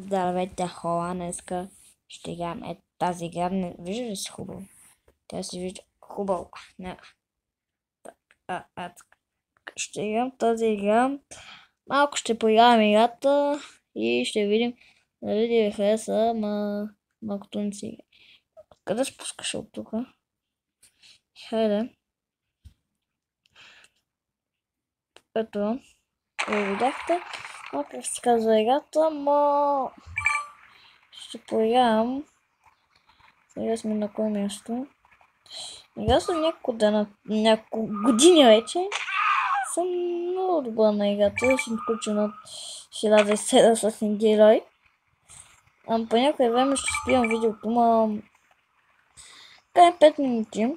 Здравейте, хора, днеска ще играем тази игра. Не, вижда ли си хубаво? Тя си вижда хубаво. Не. Ще играм тази игра. Малко ще поиграем играта и ще видим дали ви хареса, малко не си игра. Къде спускаш от тук? Хайде. Ето. Видяхте. Как се казва играта, ще поиграем. Сега сме на кое място? Играл съм няколко години вече. Съм много добър на играта. Съм включен от 1700 герой. По някое време ще спирам видеото, така е 5 минути.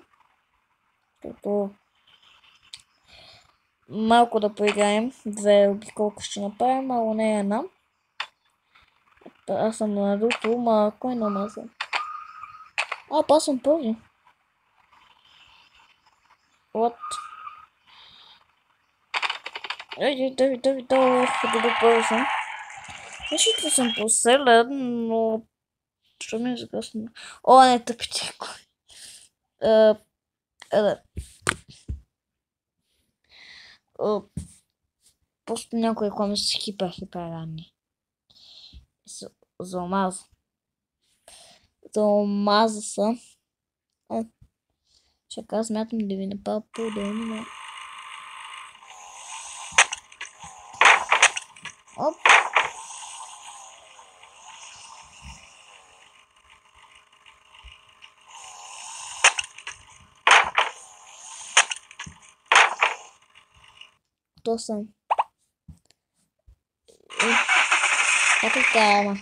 Като малко да поиграем. 2 обиколка ще направим, ало не е една. Аз съм на друго, кой номер съм? Аз съм първи. Вот. Дави, да първи. Мисля, съм последен, но... Що ми е загъсно? О, не, тъпите. Просто някои коми са хипер ранни. Заомаза са. Чакай, смятам да ви направя по-удобно. Оп! То съм. Така,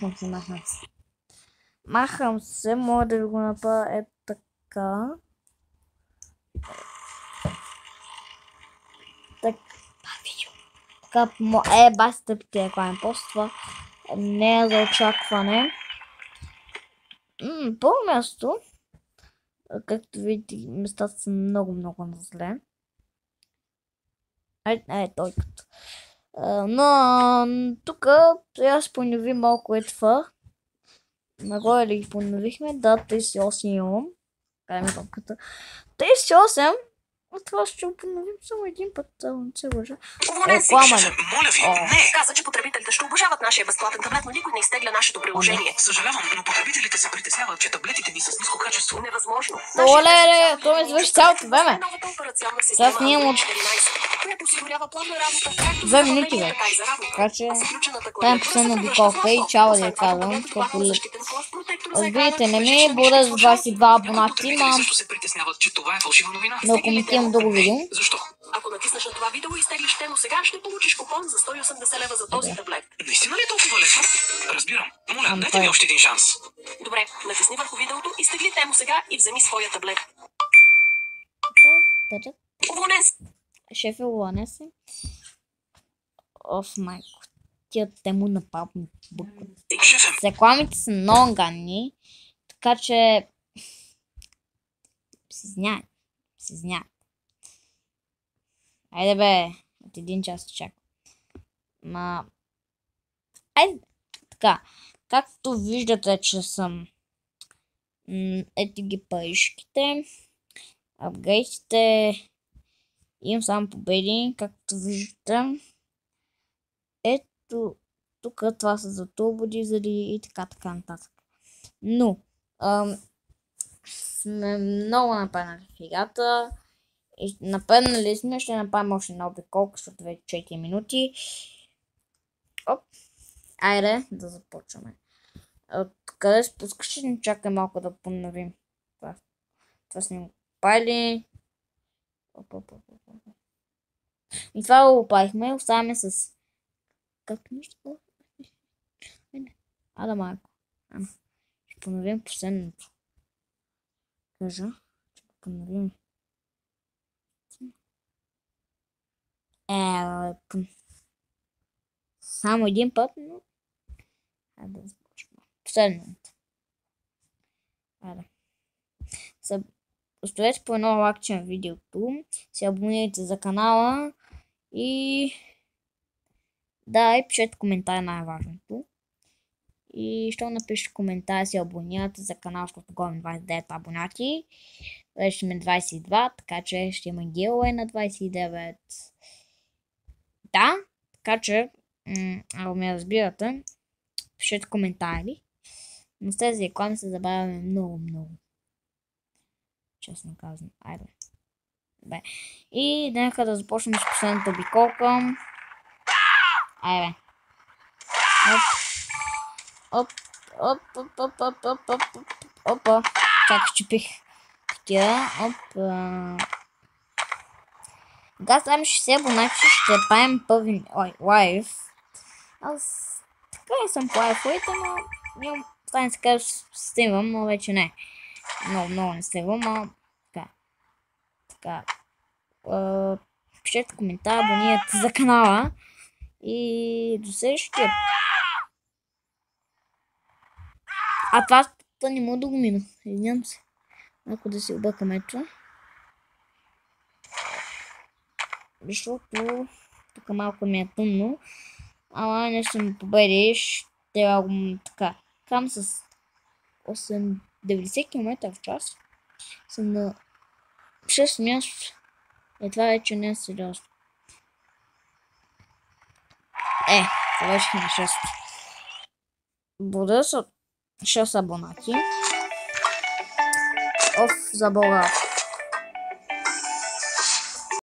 махам се. Мога да го направя така. Така, бас тъпите екран. Просто това не е за очакване. Първо място, както видите, местата са много на зле. Толкова. Но тук трябва да се поднови малко това. Нагоре ли ги подновихме? Да, 38 имам. Кай ми топката. 38? Това ще го подновим само един път, не се лъжа. Моля ви, не! Каза, че потребителите ще обожават нашия безплатен таблет, но никой не изтегля нашето приложение. Съжалявам, но потребителите се притесняват, че таблетите ни са с ниско качество. Невъзможно. Оле, то ме извърши цялото време. Новата операционна система Android 14, която осигурява плавна работа както за управление, така и за работа. Така че, там последно обиколка и чао да я казвам. Разбирайте, не ми бъда с 22 абонати, но коментирам друго видео. Защо? Ако натиснеш на това видео и изтеглиш темо сега, ще получиш купон за 180 лева за този таблет. Наистина ли е толкова лесно? Разбирам. Моля, дайте ми още един шанс. Добре, натисни върху видеото, изтегли темо сега и вземи своя таблет. Уволнен си. Шеф е уволнен си. Майко. Тия тему направо ми бъкват. Рекламите са много ганни, така че се знаят. Айде бе, от един час чакам. Айде, така, както виждате, че съм ето ги паришките, апгрейтите, имам само победи, както виждате. Ето, тук това са за турбодизели и така нататък. Но, сме много напреднали в играта. И напреднали сме, ще направим още една обиколка, защото вече 4 минути. Айде да започваме. Откъде спускаш? Не чакай малко да подновим. Това сме го правили. И това го правихме. Оставяме с... Както нищо? Да малко. Ще подновим последното. Кажа. Ще го подновим. Само един път, но... Айде да започваме. Последното. Оставете по едно лайкче на видеото. Се абонирайте за канала. И... Да, и пишете коментар, най-важното. И ще напишете коментар, си абонирате за канал, защото гоним 29 абонати. Вече сме 22, така че ще има giveaway на 29. Да, така че, ако ме разбирате, пишете коментари. Но с тези реклами се забавяме много. Честно казвам. Айде. Бе. И нека да започнем с последната обиколка. Айде. Опа. Чакай, щупих. Такива. Сега ставим 60 абонати, ще правим първи лайв. Аз така и съм по лайфовете, но имам стане се каже стримам, но вече не. Много не стримам, така. Пишете коментар, абонирайте за канала и до следващия. Това не мога да го мина. Извинявам се. Ако да си объркам ето. Защото тук малко ми е тъмно. Ама не ще ме победиш. Трябва го така. Кам с 90 км в час. Съм на 6 място. Това вече не е сериозно. Завърших на 6. Благодаря са 6 абонати. Забора.